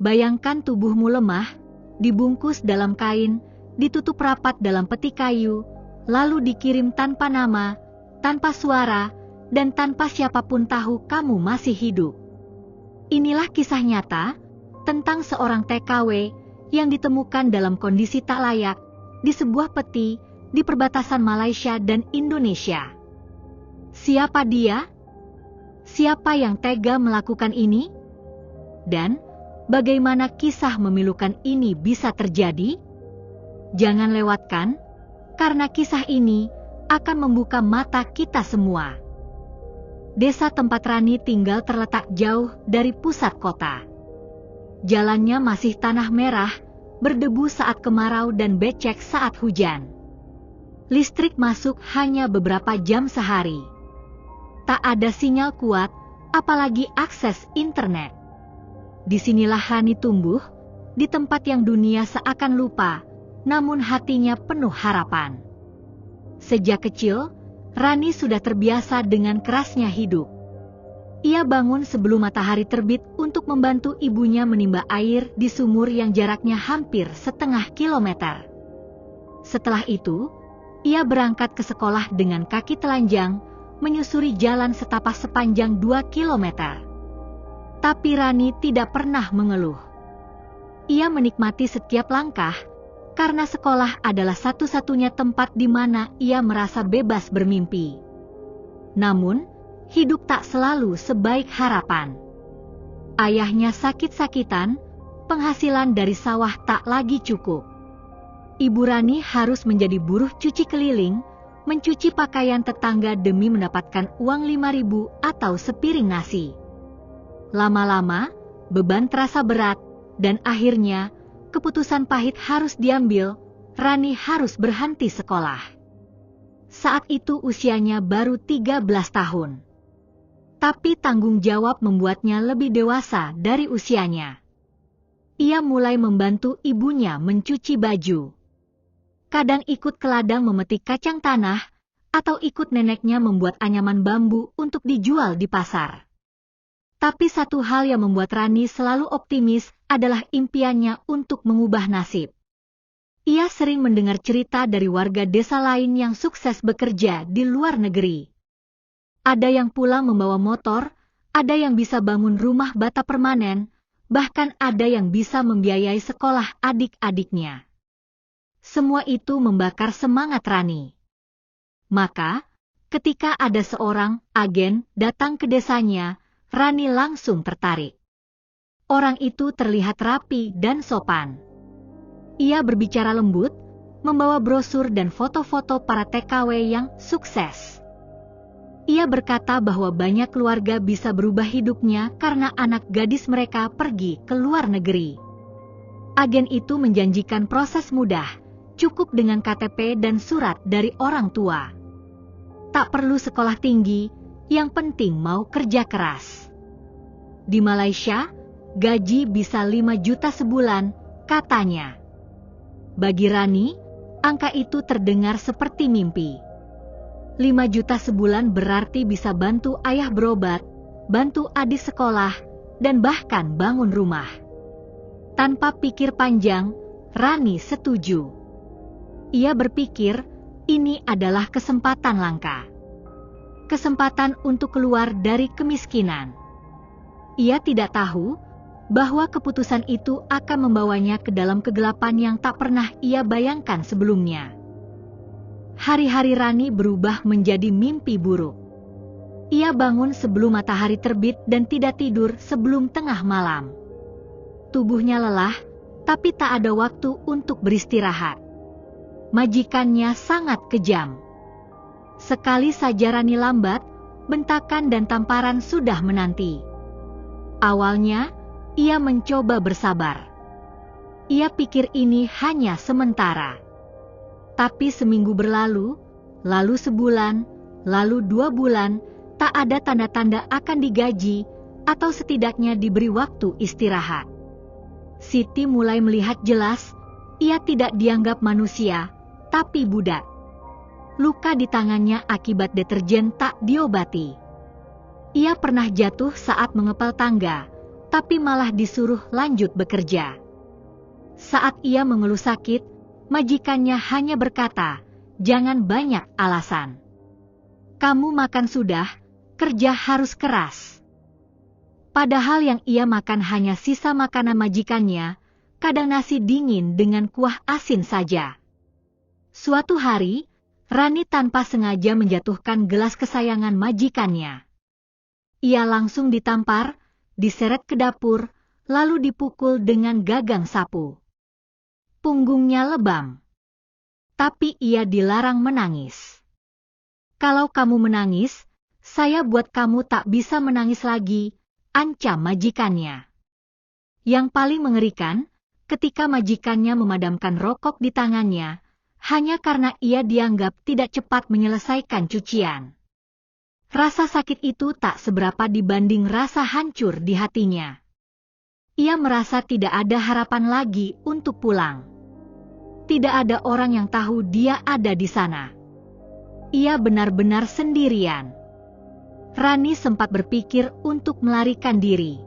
Bayangkan tubuhmu lemah, dibungkus dalam kain, ditutup rapat dalam peti kayu, lalu dikirim tanpa nama, tanpa suara, dan tanpa siapapun tahu kamu masih hidup. Inilah kisah nyata tentang seorang TKW yang ditemukan dalam kondisi tak layak di sebuah peti di perbatasan Malaysia dan Indonesia. Siapa dia? Siapa yang tega melakukan ini? Dan bagaimana kisah memilukan ini bisa terjadi? Jangan lewatkan, karena kisah ini akan membuka mata kita semua. Desa tempat Rani tinggal terletak jauh dari pusat kota. Jalannya masih tanah merah, berdebu saat kemarau dan becek saat hujan. Listrik masuk hanya beberapa jam sehari. Tak ada sinyal kuat, apalagi akses internet. Disinilah Rani tumbuh, di tempat yang dunia seakan lupa, namun hatinya penuh harapan. Sejak kecil, Rani sudah terbiasa dengan kerasnya hidup. Ia bangun sebelum matahari terbit untuk membantu ibunya menimba air di sumur yang jaraknya hampir setengah kilometer. Setelah itu, ia berangkat ke sekolah dengan kaki telanjang, menyusuri jalan setapak sepanjang 2 kilometer. Tapi Rani tidak pernah mengeluh. Ia menikmati setiap langkah, karena sekolah adalah satu-satunya tempat di mana ia merasa bebas bermimpi. Namun, hidup tak selalu sebaik harapan. Ayahnya sakit-sakitan, penghasilan dari sawah tak lagi cukup. Ibu Rani harus menjadi buruh cuci keliling, mencuci pakaian tetangga demi mendapatkan uang 5.000 atau sepiring nasi. Lama-lama, beban terasa berat, dan akhirnya, keputusan pahit harus diambil, Rani harus berhenti sekolah. Saat itu usianya baru 13 tahun. Tapi tanggung jawab membuatnya lebih dewasa dari usianya. Ia mulai membantu ibunya mencuci baju. Kadang ikut ke ladang memetik kacang tanah, atau ikut neneknya membuat anyaman bambu untuk dijual di pasar. Tapi satu hal yang membuat Rani selalu optimis adalah impiannya untuk mengubah nasib. Ia sering mendengar cerita dari warga desa lain yang sukses bekerja di luar negeri. Ada yang pulang membawa motor, ada yang bisa bangun rumah bata permanen, bahkan ada yang bisa membiayai sekolah adik-adiknya. Semua itu membakar semangat Rani. Maka, ketika ada seorang agen datang ke desanya, Rani langsung tertarik. Orang itu terlihat rapi dan sopan. Ia berbicara lembut, membawa brosur dan foto-foto para TKW yang sukses. Ia berkata bahwa banyak keluarga bisa berubah hidupnya karena anak gadis mereka pergi ke luar negeri. Agen itu menjanjikan proses mudah, cukup dengan KTP dan surat dari orang tua. Tak perlu sekolah tinggi, yang penting mau kerja keras. Di Malaysia, gaji bisa 5 juta sebulan, katanya. Bagi Rani, angka itu terdengar seperti mimpi. 5 juta sebulan berarti bisa bantu ayah berobat, bantu adik sekolah, dan bahkan bangun rumah. Tanpa pikir panjang, Rani setuju. Ia berpikir, ini adalah kesempatan langka. Kesempatan untuk keluar dari kemiskinan. Ia tidak tahu bahwa keputusan itu akan membawanya ke dalam kegelapan yang tak pernah ia bayangkan sebelumnya. Hari-hari Rani berubah menjadi mimpi buruk. Ia bangun sebelum matahari terbit dan tidak tidur sebelum tengah malam. Tubuhnya lelah, tapi tak ada waktu untuk beristirahat. Majikannya sangat kejam. Sekali saja Rani lambat, bentakan dan tamparan sudah menanti. Awalnya, ia mencoba bersabar. Ia pikir ini hanya sementara. Tapi seminggu berlalu, lalu sebulan, lalu 2 bulan, tak ada tanda-tanda akan digaji, atau setidaknya diberi waktu istirahat. Siti mulai melihat jelas, ia tidak dianggap manusia, tapi budak. Luka di tangannya akibat deterjen tak diobati. Ia pernah jatuh saat mengepel tangga, tapi malah disuruh lanjut bekerja. Saat ia mengeluh sakit, majikannya hanya berkata, "Jangan banyak alasan. Kamu makan sudah, kerja harus keras." Padahal yang ia makan hanya sisa makanan majikannya, kadang nasi dingin dengan kuah asin saja. Suatu hari, Rani tanpa sengaja menjatuhkan gelas kesayangan majikannya. Ia langsung ditampar, diseret ke dapur, lalu dipukul dengan gagang sapu. Punggungnya lebam. Tapi ia dilarang menangis. "Kalau kamu menangis, saya buat kamu tak bisa menangis lagi," ancam majikannya. Yang paling mengerikan, ketika majikannya memadamkan rokok di tangannya, hanya karena ia dianggap tidak cepat menyelesaikan cucian. Rasa sakit itu tak seberapa dibanding rasa hancur di hatinya. Ia merasa tidak ada harapan lagi untuk pulang. Tidak ada orang yang tahu dia ada di sana. Ia benar-benar sendirian. Rani sempat berpikir untuk melarikan diri.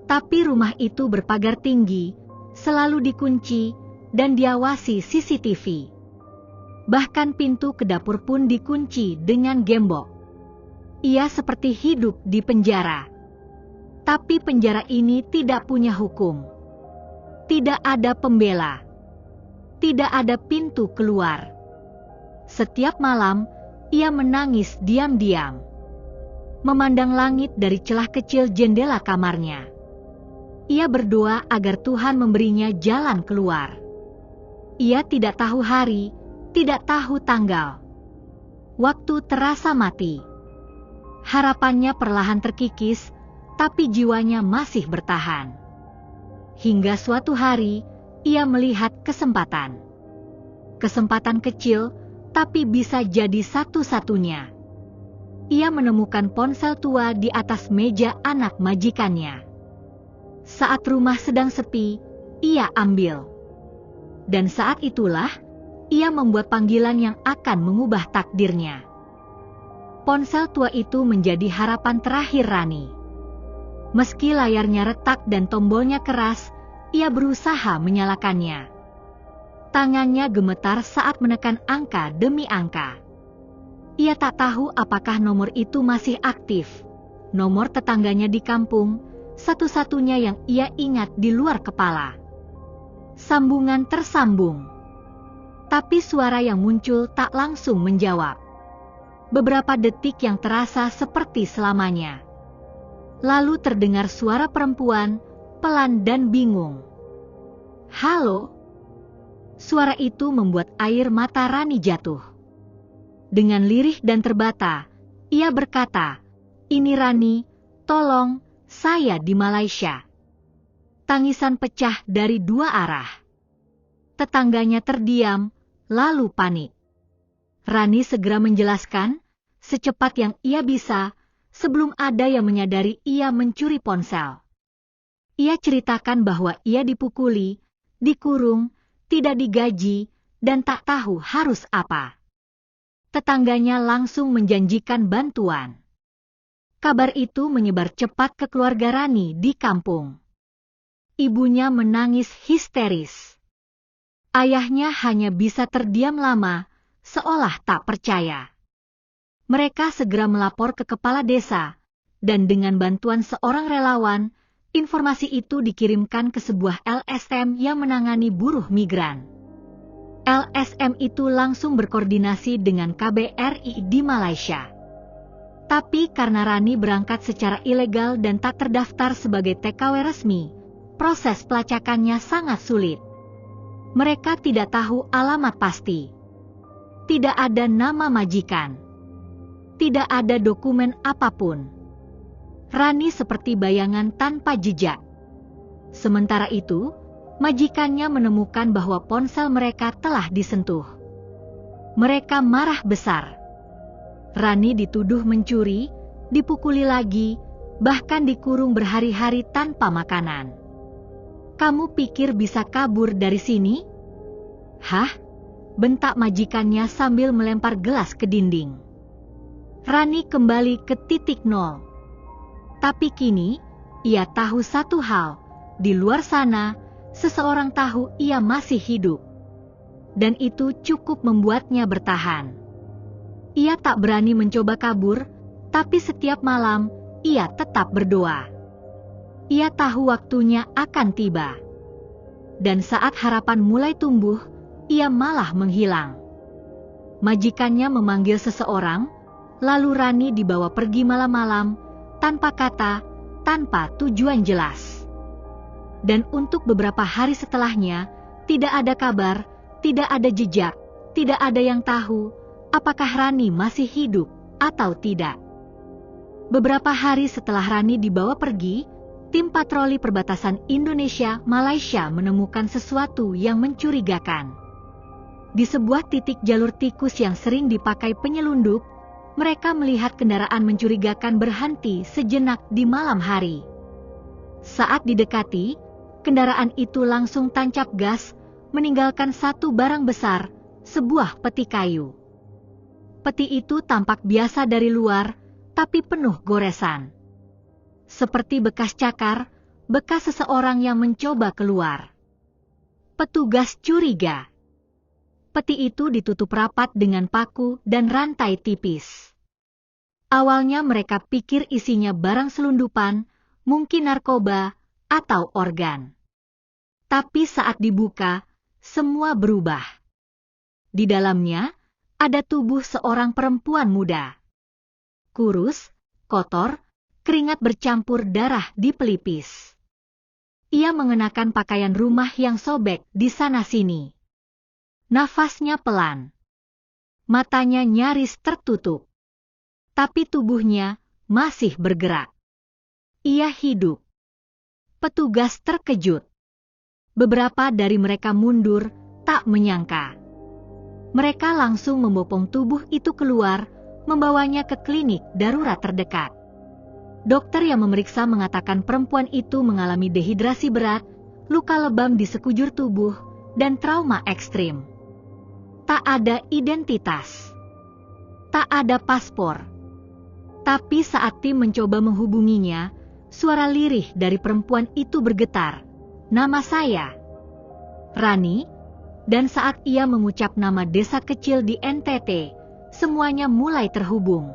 Tapi rumah itu berpagar tinggi, selalu dikunci, dan diawasi CCTV. Bahkan pintu ke dapur pun dikunci dengan gembok. Ia seperti hidup di penjara. Tapi penjara ini tidak punya hukum. Tidak ada pembela. Tidak ada pintu keluar. Setiap malam, ia menangis diam-diam, memandang langit dari celah kecil jendela kamarnya. Ia berdoa agar Tuhan memberinya jalan keluar. Ia tidak tahu hari, tidak tahu tanggal. Waktu terasa mati. Harapannya perlahan terkikis, tapi jiwanya masih bertahan. Hingga suatu hari, ia melihat kesempatan. Kesempatan kecil, tapi bisa jadi satu-satunya. Ia menemukan ponsel tua di atas meja anak majikannya. Saat rumah sedang sepi, ia ambil. Dan saat itulah, ia membuat panggilan yang akan mengubah takdirnya. Ponsel tua itu menjadi harapan terakhir Rani. Meski layarnya retak dan tombolnya keras, ia berusaha menyalakannya. Tangannya gemetar saat menekan angka demi angka. Ia tak tahu apakah nomor itu masih aktif. Nomor tetangganya di kampung, satu-satunya yang ia ingat di luar kepala. Sambungan tersambung. Tapi suara yang muncul tak langsung menjawab. Beberapa detik yang terasa seperti selamanya. Lalu terdengar suara perempuan, pelan dan bingung. "Halo?" Suara itu membuat air mata Rani jatuh. Dengan lirih dan terbata, ia berkata, "Ini Rani, tolong, saya di Malaysia." Tangisan pecah dari dua arah. Tetangganya terdiam, lalu panik. Rani segera menjelaskan, secepat yang ia bisa, sebelum ada yang menyadari ia mencuri ponsel. Ia ceritakan bahwa ia dipukuli, dikurung, tidak digaji, dan tak tahu harus apa. Tetangganya langsung menjanjikan bantuan. Kabar itu menyebar cepat ke keluarga Rani di kampung. Ibunya menangis histeris. Ayahnya hanya bisa terdiam lama, seolah tak percaya. Mereka segera melapor ke kepala desa, dan dengan bantuan seorang relawan, informasi itu dikirimkan ke sebuah LSM yang menangani buruh migran. LSM itu langsung berkoordinasi dengan KBRI di Malaysia. Tapi karena Rani berangkat secara ilegal dan tak terdaftar sebagai TKW resmi, proses pelacakannya sangat sulit. Mereka tidak tahu alamat pasti. Tidak ada nama majikan. Tidak ada dokumen apapun. Rani seperti bayangan tanpa jejak. Sementara itu, majikannya menemukan bahwa ponsel mereka telah disentuh. Mereka marah besar. Rani dituduh mencuri, dipukuli lagi, bahkan dikurung berhari-hari tanpa makanan. "Kamu pikir bisa kabur dari sini?" "Hah?" bentak majikannya sambil melempar gelas ke dinding. Rani kembali ke titik nol. Tapi kini, ia tahu satu hal, di luar sana, seseorang tahu ia masih hidup. Dan itu cukup membuatnya bertahan. Ia tak berani mencoba kabur, tapi setiap malam, ia tetap berdoa. Ia tahu waktunya akan tiba. Dan saat harapan mulai tumbuh, ia malah menghilang. Majikannya memanggil seseorang, lalu Rani dibawa pergi malam-malam, tanpa kata, tanpa tujuan jelas. Dan untuk beberapa hari setelahnya, tidak ada kabar, tidak ada jejak, tidak ada yang tahu, apakah Rani masih hidup atau tidak. Beberapa hari setelah Rani dibawa pergi, tim patroli perbatasan Indonesia-Malaysia menemukan sesuatu yang mencurigakan. Di sebuah titik jalur tikus yang sering dipakai penyelundup, mereka melihat kendaraan mencurigakan berhenti sejenak di malam hari. Saat didekati, kendaraan itu langsung tancap gas, meninggalkan satu barang besar, sebuah peti kayu. Peti itu tampak biasa dari luar, tapi penuh goresan. Seperti bekas cakar, bekas seseorang yang mencoba keluar. Petugas curiga. Peti itu ditutup rapat dengan paku dan rantai tipis. Awalnya mereka pikir isinya barang selundupan, mungkin narkoba, atau organ. Tapi saat dibuka, semua berubah. Di dalamnya, ada tubuh seorang perempuan muda. Kurus, kotor, keringat bercampur darah di pelipis. Ia mengenakan pakaian rumah yang sobek di sana-sini. Nafasnya pelan. Matanya nyaris tertutup. Tapi tubuhnya masih bergerak. Ia hidup. Petugas terkejut. Beberapa dari mereka mundur, tak menyangka. Mereka langsung membopong tubuh itu keluar, membawanya ke klinik darurat terdekat. Dokter yang memeriksa mengatakan perempuan itu mengalami dehidrasi berat, luka lebam di sekujur tubuh, dan trauma ekstrim. Tak ada identitas. Tak ada paspor. Tapi saat tim mencoba menghubunginya, suara lirih dari perempuan itu bergetar. Nama saya, Rani. Dan saat ia mengucap nama desa kecil di NTT, semuanya mulai terhubung.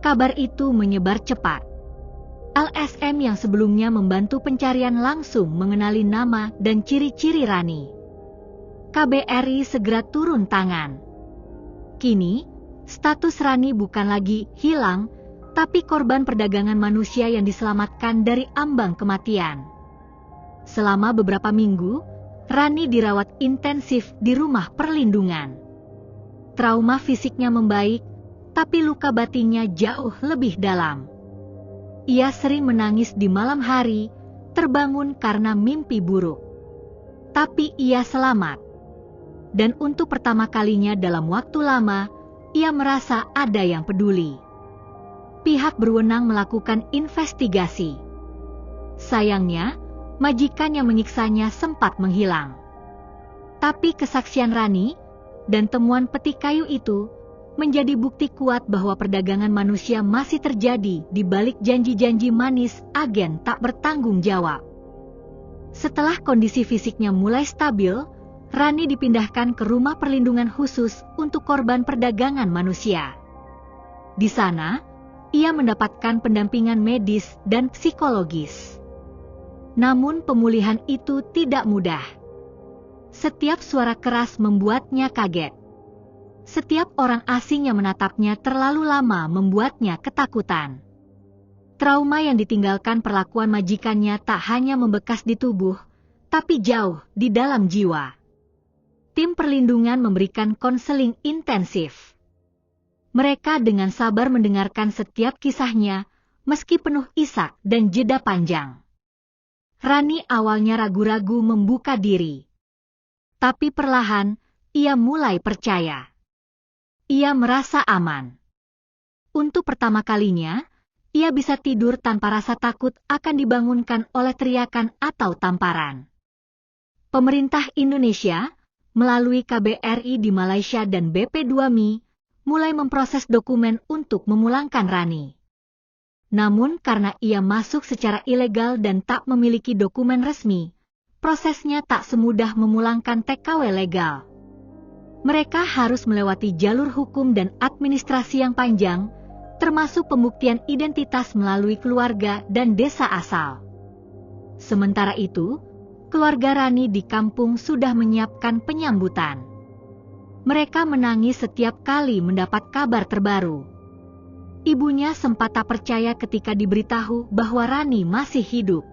Kabar itu menyebar cepat. LSM yang sebelumnya membantu pencarian langsung mengenali nama dan ciri-ciri Rani. KBRI segera turun tangan. Kini, status Rani bukan lagi hilang, tapi korban perdagangan manusia yang diselamatkan dari ambang kematian. Selama beberapa minggu, Rani dirawat intensif di rumah perlindungan. Trauma fisiknya membaik, tapi luka batinnya jauh lebih dalam. Ia sering menangis di malam hari, terbangun karena mimpi buruk. Tapi ia selamat. Dan untuk pertama kalinya dalam waktu lama, ia merasa ada yang peduli. Pihak berwenang melakukan investigasi. Sayangnya, majikan yang menyiksanya sempat menghilang. Tapi kesaksian Rani dan temuan peti kayu itu menjadi bukti kuat bahwa perdagangan manusia masih terjadi di balik janji-janji manis agen tak bertanggung jawab. Setelah kondisi fisiknya mulai stabil, Rani dipindahkan ke rumah perlindungan khusus untuk korban perdagangan manusia. Di sana, ia mendapatkan pendampingan medis dan psikologis. Namun pemulihan itu tidak mudah. Setiap suara keras membuatnya kaget. Setiap orang asing yang menatapnya terlalu lama membuatnya ketakutan. Trauma yang ditinggalkan perlakuan majikannya tak hanya membekas di tubuh, tapi jauh di dalam jiwa. Tim perlindungan memberikan konseling intensif. Mereka dengan sabar mendengarkan setiap kisahnya, meski penuh isak dan jeda panjang. Rani awalnya ragu-ragu membuka diri. Tapi perlahan, ia mulai percaya. Ia merasa aman. Untuk pertama kalinya, ia bisa tidur tanpa rasa takut akan dibangunkan oleh teriakan atau tamparan. Pemerintah Indonesia, melalui KBRI di Malaysia dan BP2MI, mulai memproses dokumen untuk memulangkan Rani. Namun karena ia masuk secara ilegal dan tak memiliki dokumen resmi, prosesnya tak semudah memulangkan TKW legal. Mereka harus melewati jalur hukum dan administrasi yang panjang, termasuk pembuktian identitas melalui keluarga dan desa asal. Sementara itu, keluarga Rani di kampung sudah menyiapkan penyambutan. Mereka menangis setiap kali mendapat kabar terbaru. Ibunya sempat tak percaya ketika diberitahu bahwa Rani masih hidup.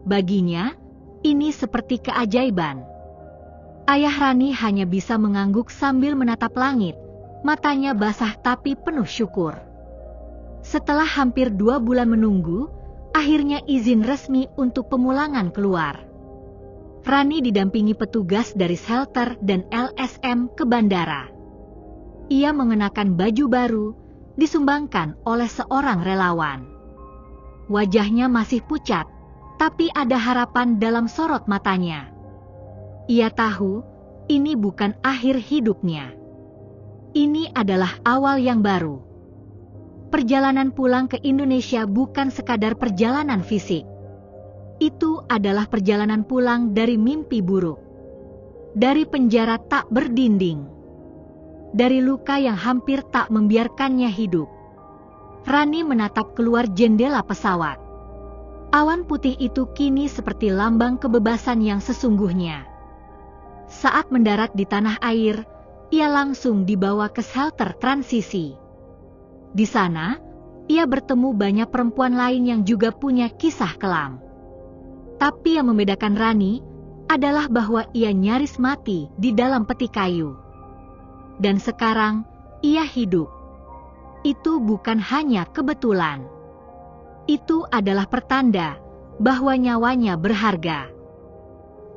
Baginya, ini seperti keajaiban. Ayah Rani hanya bisa mengangguk sambil menatap langit, matanya basah tapi penuh syukur. Setelah hampir 2 bulan menunggu, akhirnya izin resmi untuk pemulangan keluar. Rani didampingi petugas dari shelter dan LSM ke bandara. Ia mengenakan baju baru, disumbangkan oleh seorang relawan. Wajahnya masih pucat, tapi ada harapan dalam sorot matanya. Ia tahu, ini bukan akhir hidupnya. Ini adalah awal yang baru. Perjalanan pulang ke Indonesia bukan sekadar perjalanan fisik. Itu adalah perjalanan pulang dari mimpi buruk. Dari penjara tak berdinding. Dari luka yang hampir tak membiarkannya hidup. Rani menatap keluar jendela pesawat. Awan putih itu kini seperti lambang kebebasan yang sesungguhnya. Saat mendarat di tanah air, ia langsung dibawa ke shelter transisi. Di sana, ia bertemu banyak perempuan lain yang juga punya kisah kelam. Tapi yang membedakan Rani adalah bahwa ia nyaris mati di dalam peti kayu. Dan sekarang, ia hidup. Itu bukan hanya kebetulan. Itu adalah pertanda bahwa nyawanya berharga.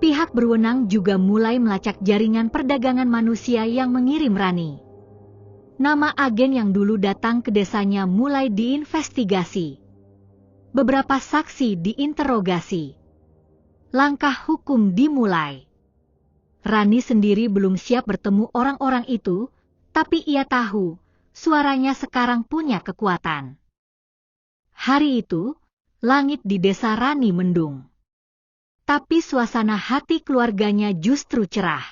Pihak berwenang juga mulai melacak jaringan perdagangan manusia yang mengirim Rani. Nama agen yang dulu datang ke desanya mulai diinvestigasi. Beberapa saksi diinterogasi. Langkah hukum dimulai. Rani sendiri belum siap bertemu orang-orang itu, tapi ia tahu, suaranya sekarang punya kekuatan. Hari itu, langit di desa Rani mendung. Tapi suasana hati keluarganya justru cerah.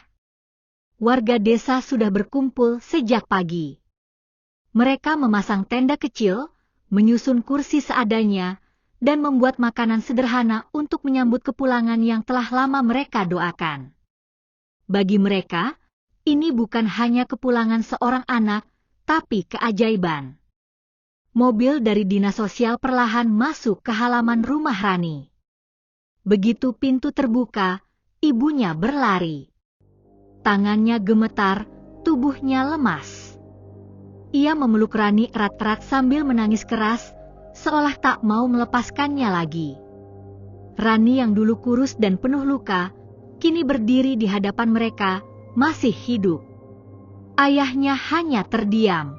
Warga desa sudah berkumpul sejak pagi. Mereka memasang tenda kecil, menyusun kursi seadanya, dan membuat makanan sederhana untuk menyambut kepulangan yang telah lama mereka doakan. Bagi mereka, ini bukan hanya kepulangan seorang anak, tapi keajaiban. Mobil dari dinas sosial perlahan masuk ke halaman rumah Rani. Begitu pintu terbuka, ibunya berlari. Tangannya gemetar, tubuhnya lemas. Ia memeluk Rani erat-erat sambil menangis keras, seolah tak mau melepaskannya lagi. Rani yang dulu kurus dan penuh luka, kini berdiri di hadapan mereka, masih hidup. Ayahnya hanya terdiam.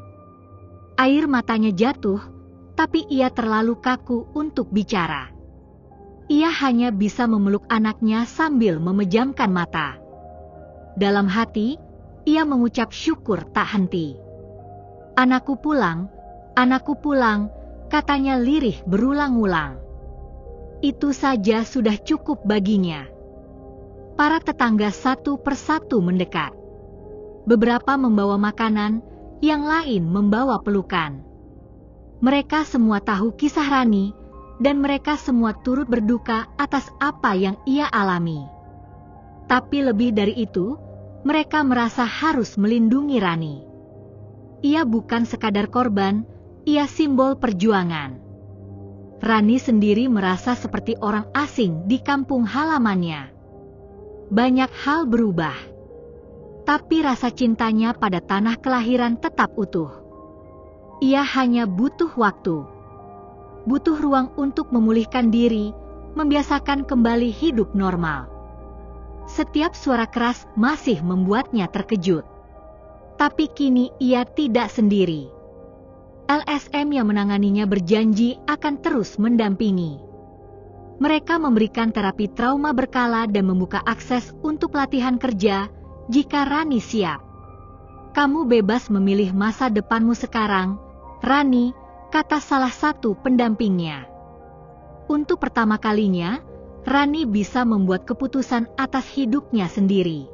Air matanya jatuh, tapi ia terlalu kaku untuk bicara. Ia hanya bisa memeluk anaknya sambil memejamkan mata. Dalam hati, ia mengucap syukur tak henti. Anakku pulang, katanya lirih berulang-ulang. Itu saja sudah cukup baginya. Para tetangga satu persatu mendekat. Beberapa membawa makanan, yang lain membawa pelukan. Mereka semua tahu kisah Rani, dan mereka semua turut berduka atas apa yang ia alami. Tapi lebih dari itu, mereka merasa harus melindungi Rani. Ia bukan sekadar korban, ia simbol perjuangan. Rani sendiri merasa seperti orang asing di kampung halamannya. Banyak hal berubah. Tapi rasa cintanya pada tanah kelahiran tetap utuh. Ia hanya butuh waktu. Butuh ruang untuk memulihkan diri, membiasakan kembali hidup normal. Setiap suara keras masih membuatnya terkejut. Tapi kini ia tidak sendiri. LSM yang menanganinya berjanji akan terus mendampingi. Mereka memberikan terapi trauma berkala dan membuka akses untuk latihan kerja jika Rani siap. Kamu bebas memilih masa depanmu sekarang, Rani, kata salah satu pendampingnya. Untuk pertama kalinya, Rani bisa membuat keputusan atas hidupnya sendiri.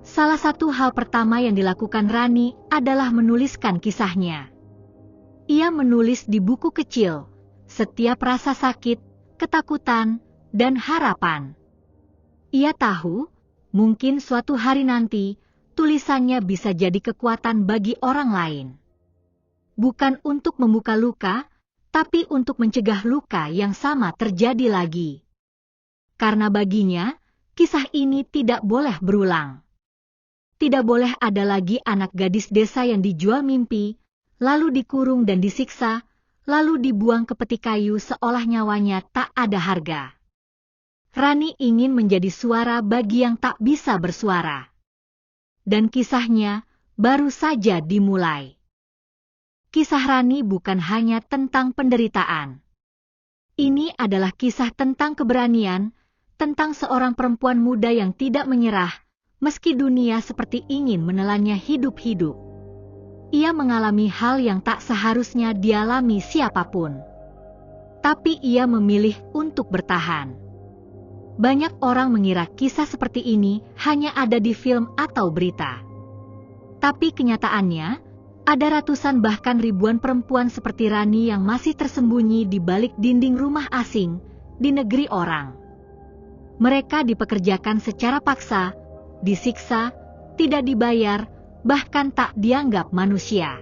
Salah satu hal pertama yang dilakukan Rani adalah menuliskan kisahnya. Ia menulis di buku kecil setiap rasa sakit, ketakutan, dan harapan. Ia tahu, mungkin suatu hari nanti, tulisannya bisa jadi kekuatan bagi orang lain. Bukan untuk membuka luka, tapi untuk mencegah luka yang sama terjadi lagi. Karena baginya, kisah ini tidak boleh berulang. Tidak boleh ada lagi anak gadis desa yang dijual mimpi, lalu dikurung dan disiksa, lalu dibuang ke peti kayu seolah nyawanya tak ada harga. Rani ingin menjadi suara bagi yang tak bisa bersuara. Dan kisahnya baru saja dimulai. Kisah Rani bukan hanya tentang penderitaan. Ini adalah kisah tentang keberanian, tentang seorang perempuan muda yang tidak menyerah, meski dunia seperti ingin menelannya hidup-hidup. Ia mengalami hal yang tak seharusnya dialami siapapun. Tapi ia memilih untuk bertahan. Banyak orang mengira kisah seperti ini hanya ada di film atau berita. Tapi kenyataannya, ada ratusan bahkan ribuan perempuan seperti Rani yang masih tersembunyi di balik dinding rumah asing, di negeri orang. Mereka dipekerjakan secara paksa, disiksa, tidak dibayar, bahkan tak dianggap manusia.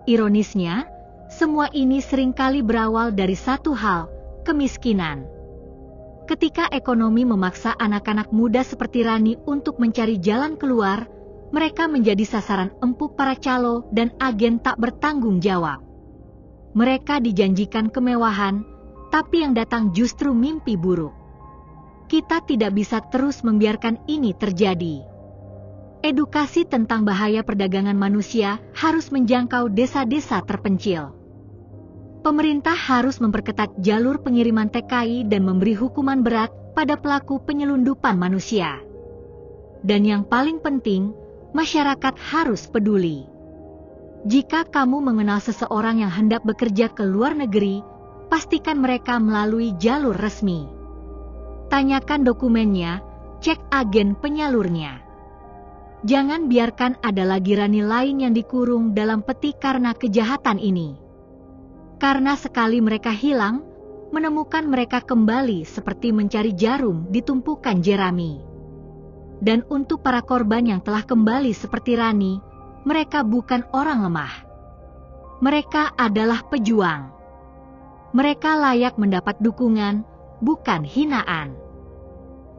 Ironisnya, semua ini seringkali berawal dari satu hal, kemiskinan. Ketika ekonomi memaksa anak-anak muda seperti Rani untuk mencari jalan keluar, mereka menjadi sasaran empuk para calo dan agen tak bertanggung jawab. Mereka dijanjikan kemewahan, tapi yang datang justru mimpi buruk. Kita tidak bisa terus membiarkan ini terjadi. Edukasi tentang bahaya perdagangan manusia harus menjangkau desa-desa terpencil. Pemerintah harus memperketat jalur pengiriman TKI dan memberi hukuman berat pada pelaku penyelundupan manusia. Dan yang paling penting, masyarakat harus peduli. Jika kamu mengenal seseorang yang hendak bekerja ke luar negeri, pastikan mereka melalui jalur resmi. Tanyakan dokumennya, cek agen penyalurnya. Jangan biarkan ada lagi Rani lain yang dikurung dalam peti karena kejahatan ini. Karena sekali mereka hilang, menemukan mereka kembali seperti mencari jarum di tumpukan jerami. Dan untuk para korban yang telah kembali seperti Rani, mereka bukan orang lemah. Mereka adalah pejuang. Mereka layak mendapat dukungan, bukan hinaan.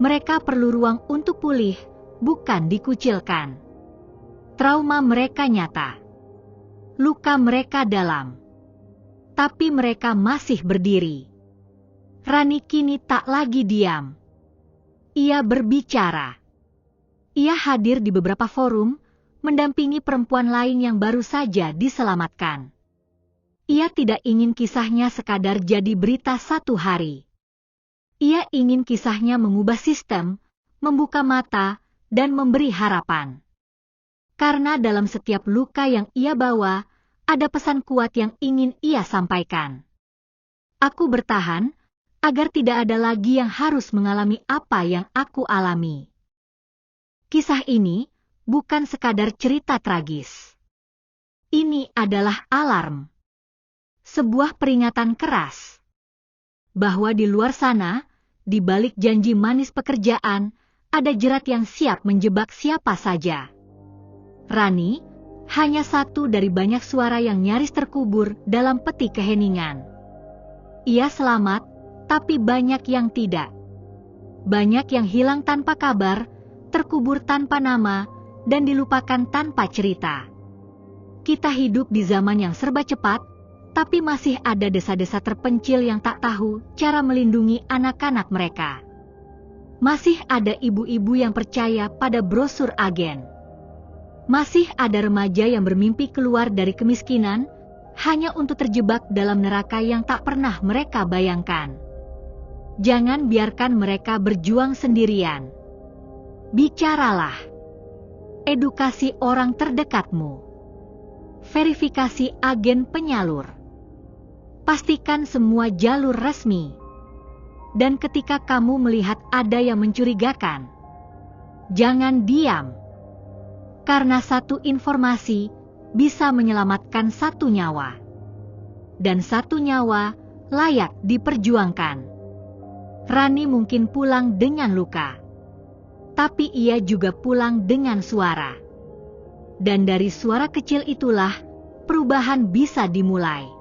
Mereka perlu ruang untuk pulih, bukan dikucilkan. Trauma mereka nyata. Luka mereka dalam. Tapi mereka masih berdiri. Rani kini tak lagi diam. Ia berbicara. Ia hadir di beberapa forum, mendampingi perempuan lain yang baru saja diselamatkan. Ia tidak ingin kisahnya sekadar jadi berita satu hari. Ia ingin kisahnya mengubah sistem, membuka mata, dan memberi harapan. Karena dalam setiap luka yang ia bawa, ada pesan kuat yang ingin ia sampaikan. Aku bertahan, agar tidak ada lagi yang harus mengalami apa yang aku alami. Kisah ini bukan sekadar cerita tragis. Ini adalah alarm. Sebuah peringatan keras. Bahwa di luar sana, di balik janji manis pekerjaan, ada jerat yang siap menjebak siapa saja. Rani hanya satu dari banyak suara yang nyaris terkubur dalam peti keheningan. Ia selamat, tapi banyak yang tidak. Banyak yang hilang tanpa kabar, terkubur tanpa nama, dan dilupakan tanpa cerita. Kita hidup di zaman yang serba cepat, tapi masih ada desa-desa terpencil yang tak tahu cara melindungi anak-anak mereka. Masih ada ibu-ibu yang percaya pada brosur agen. Masih ada remaja yang bermimpi keluar dari kemiskinan, hanya untuk terjebak dalam neraka yang tak pernah mereka bayangkan. Jangan biarkan mereka berjuang sendirian. Bicaralah. Edukasi orang terdekatmu. Verifikasi agen penyalur. pastikan semua jalur resmi. Dan ketika kamu melihat ada yang mencurigakan, jangan diam. Karena satu informasi bisa menyelamatkan satu nyawa. Dan satu nyawa layak diperjuangkan. Rani mungkin pulang dengan luka, tapi ia juga pulang dengan suara. Dan dari suara kecil itulah perubahan bisa dimulai.